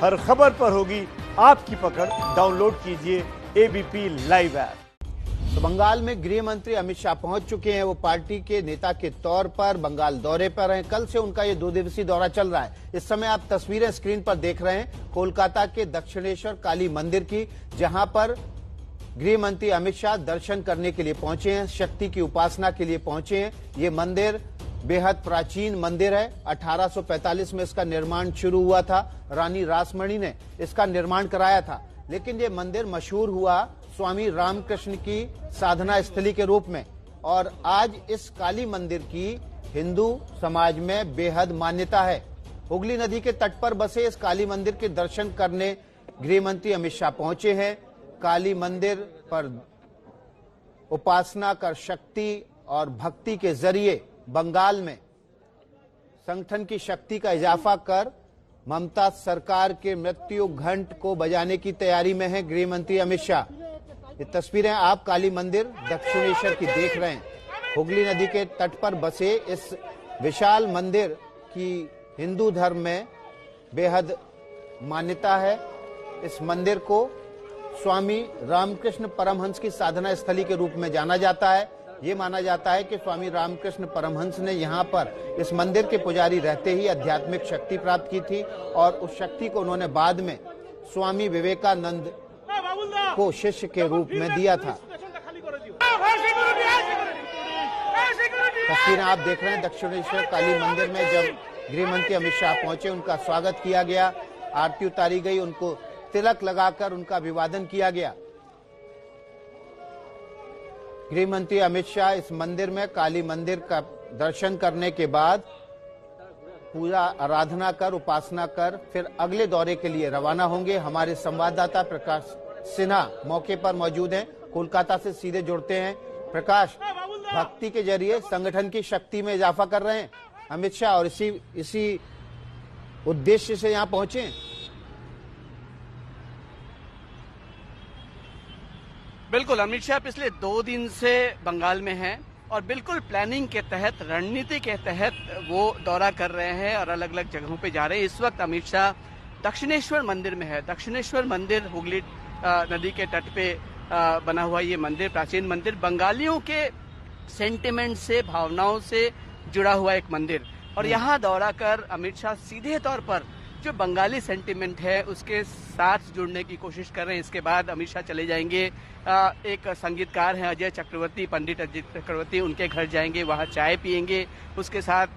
हर खबर पर होगी आपकी पकड़। डाउनलोड कीजिए एबीपी लाइव ऐप। तो बंगाल में गृह मंत्री अमित शाह पहुंच चुके हैं। वो पार्टी के नेता के तौर पर बंगाल दौरे पर हैं। कल से उनका ये 2 दिवसीय दौरा चल रहा है। इस समय आप तस्वीरें स्क्रीन पर देख रहे हैं कोलकाता के दक्षिणेश्वर काली मंदिर की, जहां पर गृह मंत्री अमित शाह दर्शन करने के लिए पहुंचे हैं, शक्ति की उपासना के लिए पहुंचे हैं। ये मंदिर बेहद प्राचीन मंदिर है। 1845 में इसका निर्माण शुरू हुआ था। रानी रासमणी ने इसका निर्माण कराया था। लेकिन ये मंदिर मशहूर हुआ स्वामी रामकृष्ण की साधना स्थली के रूप में, और आज इस काली मंदिर की हिंदू समाज में बेहद मान्यता है। हुगली नदी के तट पर बसे इस काली मंदिर के दर्शन करने गृह मंत्री अमित शाह पहुंचे हैं। काली मंदिर पर उपासना कर शक्ति और भक्ति के जरिए बंगाल में संगठन की शक्ति का इजाफा कर ममता सरकार के मृत्यु घंट को बजाने की तैयारी में है गृह मंत्री अमित शाह। ये तस्वीरें आप काली मंदिर दक्षिणेश्वर की देख रहे हैं। हुगली नदी के तट पर बसे इस विशाल मंदिर की हिंदू धर्म में बेहद मान्यता है। इस मंदिर को स्वामी रामकृष्ण परमहंस की साधना स्थली के रूप में जाना जाता है। ये माना जाता है कि स्वामी रामकृष्ण परमहंस ने यहाँ पर इस मंदिर के पुजारी रहते ही आध्यात्मिक शक्ति प्राप्त की थी, और उस शक्ति को उन्होंने बाद में स्वामी विवेकानंद को शिष्य के रूप में दिया था। तस्वीरें आप देख रहे हैं दक्षिणेश्वर काली मंदिर में जब गृह मंत्री अमित शाह पहुंचे, उनका स्वागत किया गया, आरती उतारी गई, उनको तिलक लगाकर उनका अभिवादन किया गया। गृह मंत्री अमित शाह इस मंदिर में काली मंदिर का दर्शन करने के बाद पूजा आराधना कर उपासना कर फिर अगले दौरे के लिए रवाना होंगे। हमारे संवाददाता प्रकाश सिन्हा मौके पर मौजूद हैं, कोलकाता से सीधे जुड़ते हैं। प्रकाश, भक्ति के जरिए संगठन की शक्ति में इजाफा कर रहे हैं अमित शाह, और इसी उद्देश्य से यहाँ पहुंचे। बिल्कुल, अमित शाह पिछले 2 दिन से बंगाल में हैं और बिल्कुल प्लानिंग के तहत, रणनीति के तहत वो दौरा कर रहे हैं और अलग अलग जगहों पे जा रहे हैं। इस वक्त अमित शाह दक्षिणेश्वर मंदिर में है। दक्षिणेश्वर मंदिर हुगली नदी के तट पे बना हुआ ये मंदिर, प्राचीन मंदिर, बंगालियों के सेंटिमेंट से, भावनाओं से जुड़ा हुआ एक मंदिर, और यहाँ दौरा कर अमित शाह सीधे तौर पर जो बंगाली सेंटिमेंट है उसके साथ जुड़ने की कोशिश कर रहे हैं। इसके बाद अमित शाह चले जाएंगे, एक संगीतकार हैं अजय चक्रवर्ती, पंडित अजय चक्रवर्ती, उनके घर जाएंगे, वहाँ चाय पियेंगे। उसके साथ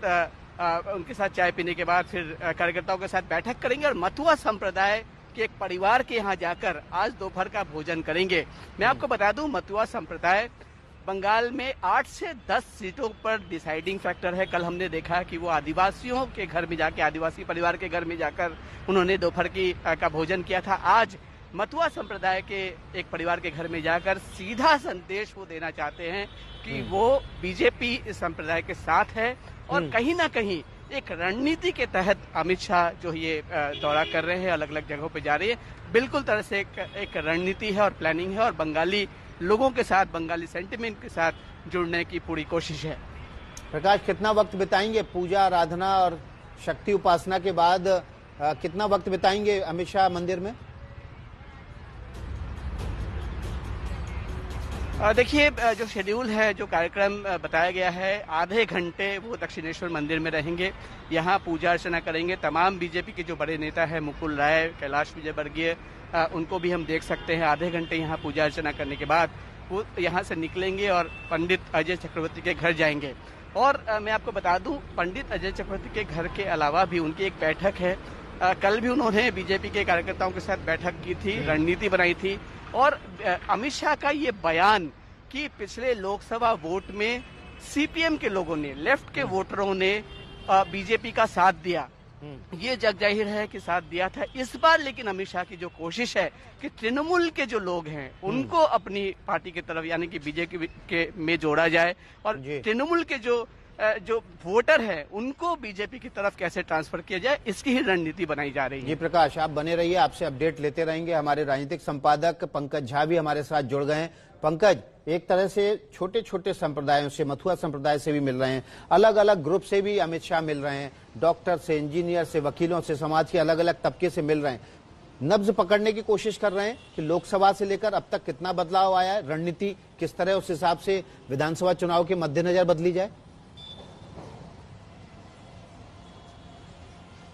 उनके साथ चाय पीने के बाद फिर कार्यकर्ताओं के साथ बैठक करेंगे और मथुआ संप्रदाय के एक परिवार के यहाँ जाकर आज दोपहर का भोजन करेंगे। मैं आपको बता दूं, मथुआ संप्रदाय बंगाल में 8 से 10 सीटों पर डिसाइडिंग फैक्टर है। कल हमने देखा कि वो आदिवासियों के घर में जाके, आदिवासी परिवार के घर में जाकर उन्होंने दोपहर का भोजन किया था। आज मथुआ संप्रदाय के एक परिवार के घर में जाकर सीधा संदेश वो देना चाहते हैं कि वो बीजेपी इस संप्रदाय के साथ है, और कहीं ना कहीं एक रणनीति के तहत अमित शाह जो ये दौरा कर रहे हैं, अलग अलग जगहों पे जा रही है, बिल्कुल तरह से एक रणनीति है और प्लानिंग है, और बंगाली लोगों के साथ, बंगाली सेंटिमेंट के साथ जुड़ने की पूरी कोशिश है। प्रकाश, कितना वक्त बिताएंगे पूजा आराधना और शक्ति उपासना के बाद? कितना वक्त बिताएंगे अमित शाह मंदिर में? देखिए, जो शेड्यूल है, जो कार्यक्रम बताया गया है, आधे घंटे वो दक्षिणेश्वर मंदिर में रहेंगे, यहाँ पूजा अर्चना करेंगे। तमाम बीजेपी के जो बड़े नेता हैं, मुकुल राय, कैलाश विजयवर्गीय, उनको भी हम देख सकते हैं। आधे घंटे यहाँ पूजा अर्चना करने के बाद वो यहाँ से निकलेंगे और पंडित अजय चक्रवर्ती के घर जाएंगे। और मैं आपको बता दूं, पंडित अजय चक्रवर्ती के घर के अलावा भी उनकी एक बैठक है। कल भी उन्होंने बीजेपी के कार्यकर्ताओं के साथ बैठक की थी, रणनीति बनाई थी, और अमित शाह का ये बयान कि पिछले लोकसभा वोट में सीपीएम के लोगों ने, लेफ्ट के वोटरों ने बीजेपी का साथ दिया, ये जग जाहिर है कि साथ दिया था। इस बार लेकिन अमित शाह की जो कोशिश है कि तृणमूल के जो लोग हैं उनको अपनी पार्टी की तरफ, यानी कि बीजेपी के में जोड़ा जाए, और तृणमूल के जो जो वोटर है उनको बीजेपी की तरफ कैसे ट्रांसफर किया जाए, इसकी ही रणनीति बनाई जा रही है। जी प्रकाश, आप बने रहिए, आपसे अपडेट लेते रहेंगे। हमारे राजनीतिक संपादक पंकज झा भी हमारे साथ जुड़ गए हैं। पंकज, एक तरह से छोटे छोटे संप्रदायों से, मथुआ संप्रदाय से भी मिल रहे हैं, अलग अलग ग्रुप से भी अमित शाह मिल रहे हैं, डॉक्टर से, इंजीनियर से, वकीलों से, समाज के अलग अलग तबके से मिल रहे हैं, नब्ज पकड़ने की कोशिश कर रहे हैं कि लोकसभा से लेकर अब तक कितना बदलाव आया है, रणनीति किस तरह उस हिसाब से विधानसभा चुनाव के मद्देनजर बदली जाए।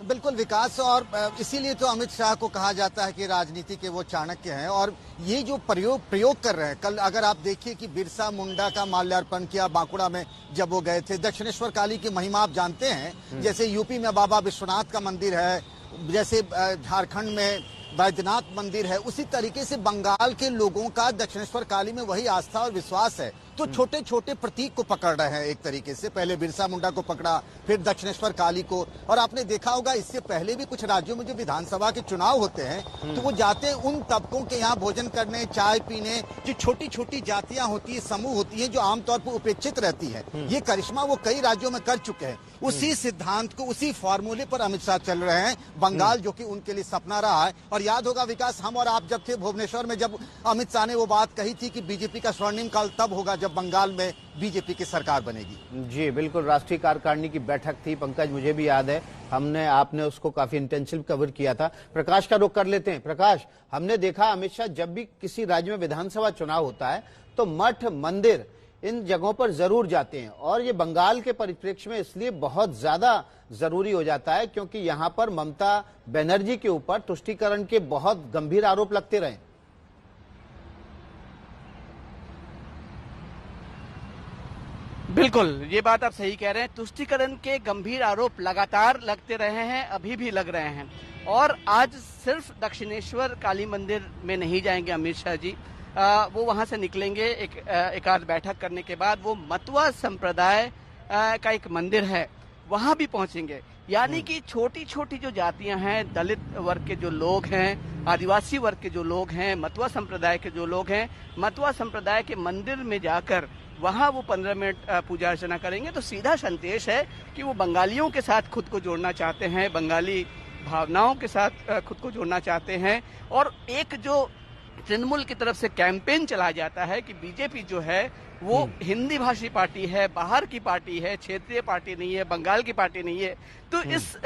बिल्कुल विकास, और इसीलिए तो अमित शाह को कहा जाता है कि राजनीति के वो चाणक्य हैं। और ये जो प्रयोग कर रहे हैं, कल अगर आप देखिए कि बिरसा मुंडा का माल्यार्पण किया बांकुड़ा में जब वो गए थे। दक्षिणेश्वर काली की महिमा आप जानते हैं, जैसे यूपी में बाबा विश्वनाथ का मंदिर है, जैसे झारखंड में बैद्यनाथ मंदिर है, उसी तरीके से बंगाल के लोगों का दक्षिणेश्वर काली में वही आस्था और विश्वास है। तो छोटे छोटे प्रतीक को पकड़ रहे हैं एक तरीके से, पहले बिरसा मुंडा को पकड़ा, फिर दक्षिणेश्वर काली को। और आपने देखा होगा इससे पहले भी कुछ राज्यों में जो विधानसभा के चुनाव होते हैं तो वो जाते हैं उन तबकों के यहाँ भोजन करने, चाय पीने, जो छोटी छोटी जातियां होती है, समूह होती है, जो आमतौर पर उपेक्षित रहती है। ये करिश्मा वो कई राज्यों में कर चुके हैं। उसी सिद्धांत को, उसी फॉर्मूले पर अमित शाह चल रहे हैं। बंगाल जो कि उनके लिए सपना रहा है। और याद होगा विकास, हम और आप जब थे भुवनेश्वर में, जब अमित शाह ने वो बात कही थी कि बीजेपी का स्वर्णिम काल तब होगा जब बंगाल में बीजेपी की सरकार बनेगी। जी बिल्कुल, राष्ट्रीय कार्यकारिणी की बैठक थी पंकज, मुझे भी याद है, आपने उसको काफी इंटेंसिव कवर किया था। प्रकाश का रुख कर लेते हैं। प्रकाश, हमने देखा अमित शाह जब भी किसी राज्य में विधानसभा चुनाव होता है तो मठ, मंदिर, इन जगहों पर जरूर जाते हैं। और ये बंगाल के परिप्रेक्ष्य में इसलिए बहुत ज्यादा जरूरी हो जाता है क्योंकि यहां पर ममता बनर्जी के ऊपर तुष्टीकरण के बहुत गंभीर आरोप लगते रहे। बिल्कुल, ये बात आप सही कह रहे हैं। तुष्टीकरण के गंभीर आरोप लगातार लगते रहे हैं, अभी भी लग रहे हैं। और आज सिर्फ दक्षिणेश्वर काली मंदिर में नहीं जाएंगे अमित शाह जी, वो वहां से निकलेंगे एक आध बैठक करने के बाद वो मतुआ संप्रदाय का एक मंदिर है, वहां भी पहुंचेंगे। यानी कि छोटी छोटी जो जातियां हैं, दलित वर्ग के जो लोग हैं, आदिवासी वर्ग के जो लोग हैं, मतुआ संप्रदाय के जो लोग हैं, मतुआ संप्रदाय के मंदिर में जाकर वहां वो 15 मिनट पूजा अर्चना करेंगे। तो सीधा संदेश है कि वो बंगालियों के साथ खुद को जोड़ना चाहते हैं, बंगाली भावनाओं के साथ खुद को जोड़ना चाहते हैं। और एक जो तृणमूल की तरफ से कैंपेन चला जाता है कि बीजेपी जो है वो हिंदी भाषी पार्टी है, बाहर की पार्टी है, क्षेत्रीय पार्टी नहीं है, बंगाल की पार्टी नहीं है। तो इस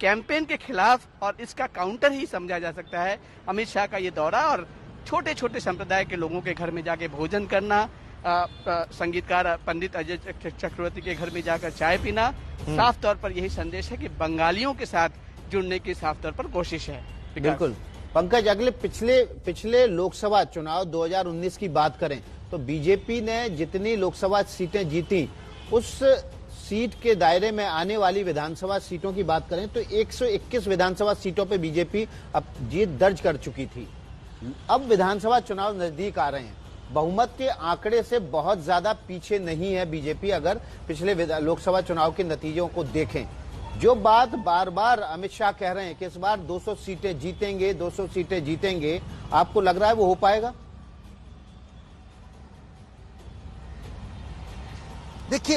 कैंपेन के खिलाफ और इसका काउंटर ही समझा जा सकता है अमित शाह का ये दौरा। और छोटे छोटे संप्रदाय के लोगों के घर में जाके भोजन करना, संगीतकार पंडित अजय चक्रवर्ती के घर में जाकर चाय पीना, साफ तौर पर यही संदेश है कि बंगालियों के साथ जुड़ने की साफ तौर पर कोशिश है। बिल्कुल पंकज, अगले पिछले लोकसभा चुनाव 2019 की बात करें तो बीजेपी ने जितनी लोकसभा सीटें जीती, उस सीट के दायरे में आने वाली विधानसभा सीटों की बात करें तो 121 विधानसभा सीटों पे बीजेपी अब जीत दर्ज कर चुकी थी। अब विधानसभा चुनाव नजदीक आ रहे हैं, बहुमत के आंकड़े से बहुत ज्यादा पीछे नहीं है बीजेपी। अगर पिछले लोकसभा चुनाव के नतीजों को देखें, जो बात बार बार अमित शाह कह रहे हैं कि इस बार 200 सीटें जीतेंगे, 200 सीटें जीतेंगे, आपको लग रहा है वो हो पाएगा? देखिए,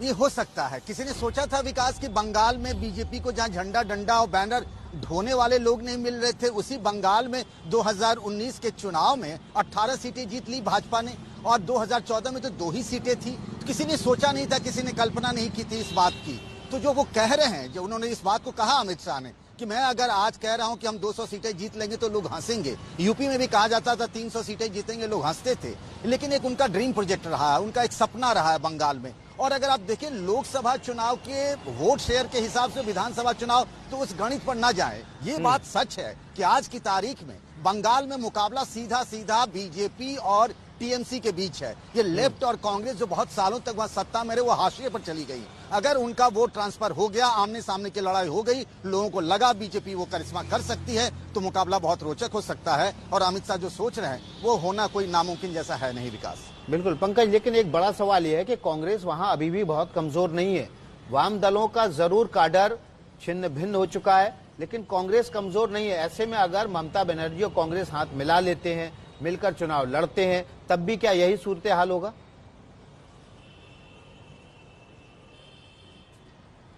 ये हो सकता है। किसी ने सोचा था विकास की बंगाल में बीजेपी को जहां झंडा, डंडा और बैनर ढोने वाले लोग नहीं मिल रहे थे, उसी बंगाल में 2019 के चुनाव में 18 सीटें जीत ली भाजपा ने, और 2014 में तो 2 ही सीटें थी। किसी ने सोचा नहीं था, किसी ने कल्पना नहीं की थी इस बात की। तो जो वो कह रहे हैं, जो उन्होंने इस बात को कहा अमित शाह ने कि मैं अगर आज कह रहा हूं कि हम 200 सीटें जीत लेंगे तो लोग हंसेंगे। यूपी में भी कहा जाता था 300 सीटें जीतेंगे, लोग हंसते थे। लेकिन एक उनका ड्रीम प्रोजेक्ट रहा है, उनका एक सपना रहा है बंगाल में। और अगर आप देखें लोकसभा चुनाव के वोट शेयर के हिसाब से विधानसभा चुनाव, तो उस गणित पर ना जाए। ये बात सच है कि आज की तारीख में बंगाल में मुकाबला सीधा सीधा बीजेपी और टीएमसी के बीच है। ये लेफ्ट और कांग्रेस जो बहुत सालों तक वहां सत्ता में रहे, वो हाशिए पर चली गई। अगर उनका वोट ट्रांसफर हो गया, आमने सामने की लड़ाई हो गई, लोगों को लगा बीजेपी वो करिश्मा कर सकती है, तो मुकाबला बहुत रोचक हो सकता है। और अमित शाह जो सोच रहे हैं वो होना कोई नामुमकिन जैसा है नहीं विकास। बिल्कुल पंकज, लेकिन एक बड़ा सवाल यह है कि कांग्रेस वहां अभी भी बहुत कमजोर नहीं है। वाम दलों का जरूर काडर छिन्न भिन्न हो चुका है, लेकिन कांग्रेस कमजोर नहीं है। ऐसे में अगर ममता बनर्जी और कांग्रेस हाथ मिला लेते हैं, मिलकर चुनाव लड़ते हैं, तब भी क्या यही सूरत हाल होगा?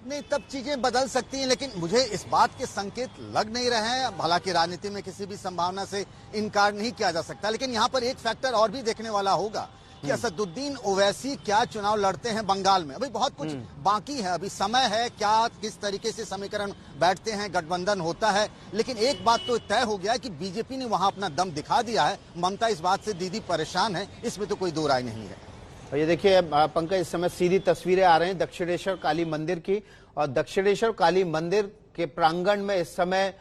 नहीं, तब चीजें बदल सकती हैं, लेकिन मुझे इस बात के संकेत लग नहीं रहे हैं। हालांकि राजनीति में किसी भी संभावना से इनकार नहीं किया जा सकता, लेकिन यहाँ पर एक फैक्टर और भी देखने वाला होगा कि असदुद्दीन ओवैसी क्या चुनाव लड़ते हैं बंगाल में। अभी बहुत कुछ बाकी है, अभी समय है, क्या किस तरीके से समीकरण बैठते हैं, गठबंधन होता है। लेकिन एक बात तो तय हो गया है कि बीजेपी ने वहां अपना दम दिखा दिया है। ममता इस बात से दीदी परेशान है, इसमें तो कोई दो राय नहीं है। और ये देखिए पंकज, इस समय सीधी तस्वीरें आ रही हैं दक्षिणेश्वर काली मंदिर की, और दक्षिणेश्वर काली मंदिर के प्रांगण में इस समय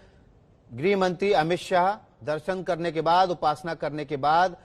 गृह मंत्री अमित शाह दर्शन करने के बाद, उपासना करने के बाद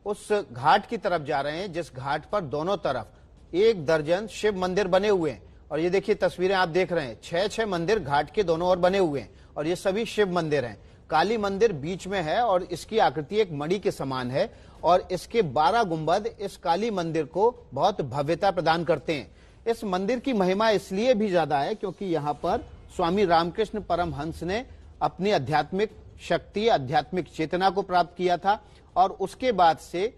उस घाट की तरफ जा रहे हैं जिस घाट पर दोनों तरफ 1 दर्जन शिव मंदिर बने हुए हैं। और ये देखिए तस्वीरें आप देख रहे हैं, 6 मंदिर घाट के दोनों ओर बने हुए हैं और ये सभी शिव मंदिर हैं। काली मंदिर बीच में है और इसकी आकृति एक मणि के समान है और इसके 12 गुंबद इस काली मंदिर को बहुत भव्यता प्रदान करते हैं। इस मंदिर की महिमा इसलिए भी ज्यादा है क्योंकि यहाँ पर स्वामी रामकृष्ण परमहंस ने अपनी आध्यात्मिक शक्ति, आध्यात्मिक चेतना को प्राप्त किया था और उसके बाद से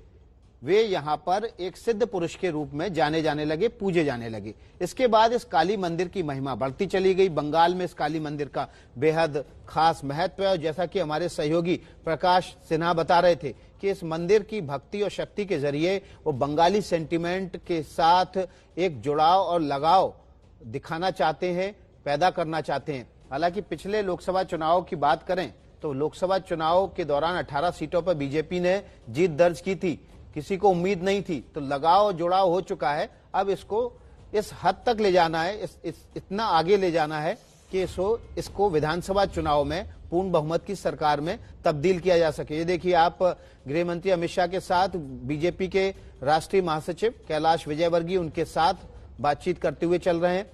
वे यहाँ पर एक सिद्ध पुरुष के रूप में जाने जाने लगे, पूजे जाने लगे। इसके बाद इस काली मंदिर की महिमा बढ़ती चली गई। बंगाल में इस काली मंदिर का बेहद खास महत्व है और जैसा कि हमारे सहयोगी प्रकाश सिन्हा बता रहे थे कि इस मंदिर की भक्ति और शक्ति के जरिए वो बंगाली सेंटिमेंट के साथ एक जुड़ाव और लगाव दिखाना चाहते हैं, पैदा करना चाहते हैं। हालांकि पिछले लोकसभा चुनाव की बात करें तो लोकसभा चुनाव के दौरान 18 सीटों पर बीजेपी ने जीत दर्ज की थी, किसी को उम्मीद नहीं थी, तो लगाव जुड़ाव हो चुका है। अब इसको इस हद तक ले जाना है, इतना आगे ले जाना है कि इसको विधानसभा चुनाव में पूर्ण बहुमत की सरकार में तब्दील किया जा सके। ये देखिए आप गृह मंत्री अमित शाह के साथ बीजेपी के राष्ट्रीय महासचिव कैलाश विजयवर्गीय उनके साथ बातचीत करते हुए चल रहे हैं।